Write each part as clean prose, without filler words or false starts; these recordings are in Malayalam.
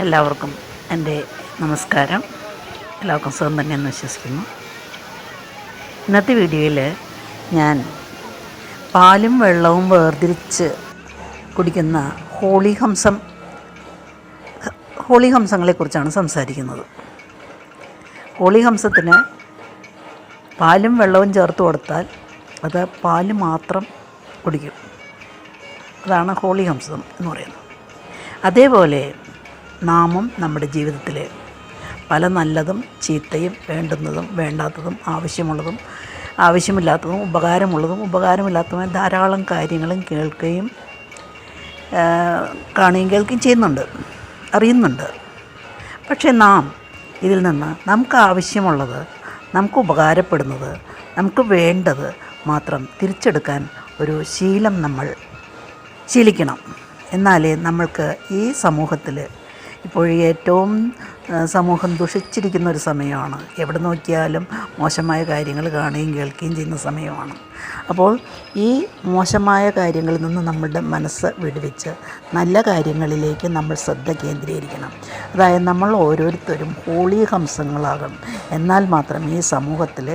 എല്ലാവർക്കും എൻ്റെ നമസ്കാരം. എല്ലാവർക്കും സുഖം തന്നെയെന്ന് വിശ്വസിക്കുന്നു. ഇന്നത്തെ വീഡിയോയിൽ ഞാൻ പാലും വെള്ളവും വേർതിരിച്ച് കുടിക്കുന്ന ഹോളിഹംസങ്ങളെക്കുറിച്ചാണ് സംസാരിക്കുന്നത്. ഹോളിഹംസത്തിന് പാലും വെള്ളവും ചേർത്ത് കൊടുത്താൽ അത് പാല് മാത്രം കുടിക്കും. അതാണ് ഹോളിഹംസം എന്ന് പറയുന്നത്. അതേപോലെ നാമും നമ്മുടെ ജീവിതത്തിൽ പല നല്ലതും ചീത്തയും വേണ്ടുന്നതും വേണ്ടാത്തതും ആവശ്യമുള്ളതും ആവശ്യമില്ലാത്തതും ഉപകാരമില്ലാത്തതുമായ ധാരാളം കാര്യങ്ങളും കേൾക്കുകയും കാണുകയും കേൾക്കുകയും ചെയ്യുന്നുണ്ട്, അറിയുന്നുണ്ട്. പക്ഷേ നാം ഇതിൽ നിന്ന് നമുക്ക് ആവശ്യമുള്ളത്, നമുക്ക് ഉപകാരപ്പെടുന്നത്, നമുക്ക് വേണ്ടത് മാത്രം തിരിച്ചെടുക്കാൻ ഒരു ശീലം നമ്മൾ ശീലിക്കണം. എന്നാലേ നമ്മൾക്ക് ഈ സമൂഹത്തിൽ ഇപ്പോൾ ഏറ്റവും സമൂഹം ദുഷിച്ചിരിക്കുന്ന ഒരു സമയമാണ്. എവിടെ നോക്കിയാലും മോശമായ കാര്യങ്ങൾ കാണുകയും കേൾക്കുകയും ചെയ്യുന്ന സമയമാണ്. അപ്പോൾ ഈ മോശമായ കാര്യങ്ങളിൽ നിന്ന് നമ്മളുടെ മനസ്സ് വിടുവിച്ച് നല്ല കാര്യങ്ങളിലേക്ക് നമ്മൾ ശ്രദ്ധ കേന്ദ്രീകരിക്കണം. അതായത് നമ്മൾ ഓരോരുത്തരും ഹോളിഹംസങ്ങളാകണം. എന്നാൽ മാത്രമേ ഈ സമൂഹത്തിൽ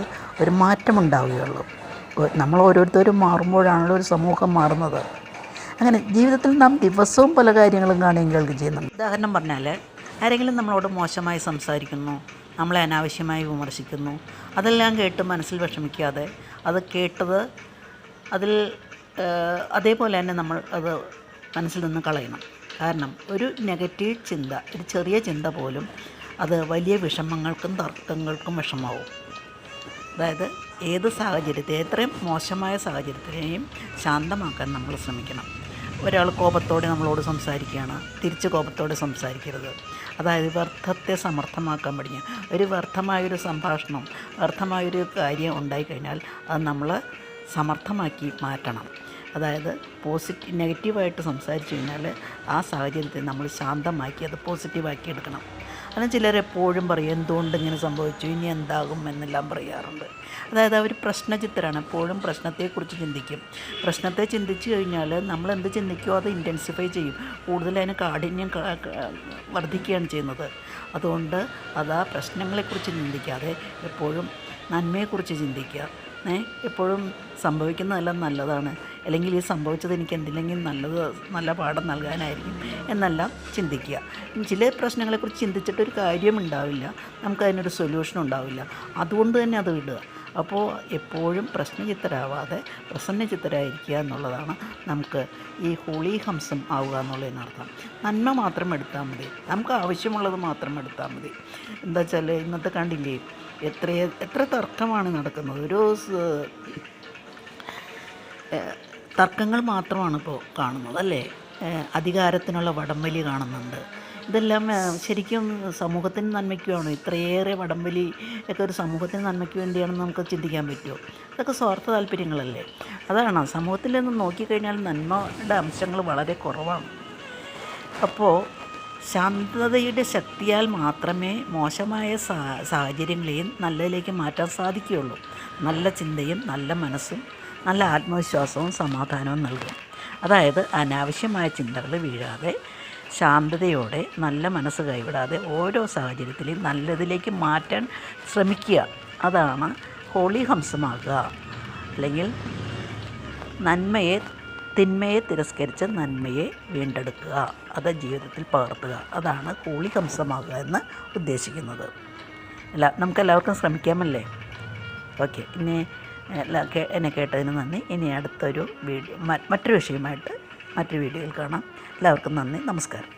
ഒരു മാറ്റമുണ്ടാവുകയുള്ളൂ. നമ്മൾ ഓരോരുത്തരും മാറുമ്പോഴാണല്ലോ ഒരു സമൂഹം മാറുന്നത്. അങ്ങനെ ജീവിതത്തിൽ നാം ദിവസവും പല കാര്യങ്ങളും കാണുകയും കേൾക്കുകയും ചെയ്യുന്നുണ്ട്. ഉദാഹരണം പറഞ്ഞാൽ, ആരെങ്കിലും നമ്മളോട് മോശമായി സംസാരിക്കുന്നു, നമ്മളെ അനാവശ്യമായി വിമർശിക്കുന്നു. അതെല്ലാം കേട്ട് മനസ്സിൽ വിഷമിക്കാതെ അത് കേട്ടത് അതേപോലെ തന്നെ നമ്മൾ അത് മനസ്സിൽ നിന്ന് കളയണം. കാരണം ഒരു നെഗറ്റീവ് ചിന്ത, ഒരു ചെറിയ ചിന്ത പോലും അത് വലിയ വിഷമങ്ങൾക്കും തർക്കങ്ങൾക്കും വിഷമാവും. അതായത് ഏത് സാഹചര്യത്തെ, എത്രയും മോശമായ സാഹചര്യത്തിനെയും ശാന്തമാക്കാൻ നമ്മൾ ശ്രമിക്കണം. ഒരാൾ കോപത്തോടെ നമ്മളോട് സംസാരിക്കുകയാണ്, തിരിച്ച് കോപത്തോടെ സംസാരിക്കരുത്. അതായത് വ്യർത്ഥത്തെ സമർത്ഥമാക്കാൻ പഠിക്കുക. ഒരു വ്യർത്ഥമായൊരു സംഭാഷണം, വ്യർത്ഥമായൊരു കാര്യം ഉണ്ടായിക്കഴിഞ്ഞാൽ അത് നമ്മൾ സമർത്ഥമാക്കി മാറ്റണം. അതായത് നെഗറ്റീവായിട്ട് സംസാരിച്ചു കഴിഞ്ഞാൽ ആ സാഹചര്യത്തെ നമ്മൾ ശാന്തമാക്കി അത് പോസിറ്റീവാക്കി എടുക്കണം. അങ്ങനെ ചിലരെപ്പോഴും പറയും, എന്തുകൊണ്ട് ഇങ്ങനെ സംഭവിച്ചു, ഇനി എന്താകും എന്നെല്ലാം പറയാറുണ്ട്. അതായത് അവർ പ്രശ്നചിത്തരാണ്, എപ്പോഴും പ്രശ്നത്തെക്കുറിച്ച് ചിന്തിക്കും. പ്രശ്നത്തെ ചിന്തിച്ചു കഴിഞ്ഞാൽ നമ്മൾ എന്ത് ചിന്തിക്കുമോ അത് ഇൻറ്റൻസിഫൈ ചെയ്യും, കൂടുതൽ അതിന് കാഠിന്യം വർദ്ധിക്കുകയാണ് ചെയ്യുന്നത്. അതുകൊണ്ട് ആ പ്രശ്നങ്ങളെക്കുറിച്ച് ചിന്തിക്കാതെ എപ്പോഴും നന്മയെക്കുറിച്ച് ചിന്തിക്കുക. എപ്പോഴും സംഭവിക്കുന്നതെല്ലാം നല്ലതാണ്, അല്ലെങ്കിൽ ഈ സംഭവിച്ചത് എനിക്ക് എന്തില്ലെങ്കിൽ നല്ല പാഠം നൽകാനായിരിക്കും എന്നെല്ലാം ചിന്തിക്കുക. ചില പ്രശ്നങ്ങളെക്കുറിച്ച് ചിന്തിച്ചിട്ടൊരു കാര്യമുണ്ടാവില്ല, നമുക്കതിനൊരു സൊല്യൂഷൻ ഉണ്ടാവില്ല. അതുകൊണ്ട് തന്നെ അത് വിടുക. അപ്പോൾ എപ്പോഴും പ്രശ്നചിത്തരാവാതെ പ്രസന്നചിത്തരായിരിക്കുക എന്നുള്ളതാണ് നമുക്ക് ഈ ഹോളിഹംസം ആവുക എന്നുള്ളതിനർത്ഥം. നന്മ മാത്രം എടുത്താൽ മതി, നമുക്ക് ആവശ്യമുള്ളത് മാത്രം എടുത്താൽ മതി. എന്താ വെച്ചാൽ ഇന്നത്തെ കണ്ടില്ലേ, എത്ര തർക്കമാണ് നടക്കുന്നത്. തർക്കങ്ങൾ മാത്രമാണ് ഇപ്പോൾ കാണുന്നത്, അല്ലേ? അധികാരത്തിനുള്ള വടംവലി കാണുന്നുണ്ട്. ഇതെല്ലാം ശരിക്കും സമൂഹത്തിന് നന്മയ്ക്കുമാണ്. ഇത്രയേറെ വടംവലി ഒക്കെ ഒരു സമൂഹത്തിന് നന്മയ്ക്ക് വേണ്ടിയാണെന്ന് നമുക്ക് ചിന്തിക്കാൻ പറ്റുമോ? ഇതൊക്കെ സ്വാർത്ഥ താല്പര്യങ്ങളല്ലേ? അതാണ് സമൂഹത്തിൽ നിന്ന് നോക്കിക്കഴിഞ്ഞാൽ നന്മയുടെ അംശങ്ങൾ വളരെ കുറവാണ്. അപ്പോൾ ശാന്തതയുടെ ശക്തിയാൽ മാത്രമേ മോശമായ സാഹചര്യങ്ങളെയും നല്ലതിലേക്ക് മാറ്റാൻ സാധിക്കുകയുള്ളൂ. നല്ല ചിന്തയും നല്ല മനസ്സും നല്ല ആത്മവിശ്വാസവും സമാധാനവും നൽകും. അതായത് അനാവശ്യമായ ചിന്തകൾ വീഴാതെ ശാന്തതയോടെ നല്ല മനസ്സ് കൈവിടാതെ ഓരോ സാഹചര്യത്തിലും നല്ലതിലേക്ക് മാറ്റാൻ ശ്രമിക്കുക. അതാണ് ഹോളിഹംസമാകുക. അല്ലെങ്കിൽ തിന്മയെ തിരസ്കരിച്ച് നന്മയെ വീണ്ടെടുക്കുക, അത് ജീവിതത്തിൽ പകർത്തുക. അതാണ് ഹോളിഹംസമാകുക എന്ന് ഉദ്ദേശിക്കുന്നത്. നമുക്കെല്ലാവർക്കും ശ്രമിക്കാമല്ലേ? ഓക്കെ, ഇനി എന്നെ കേട്ടതിന് നന്ദി. ഇനി അടുത്തൊരു മറ്റൊരു വിഷയമായിട്ട് മറ്റൊരു വീഡിയോയിൽ കാണാം. എല്ലാവർക്കും നന്ദി, നമസ്കാരം.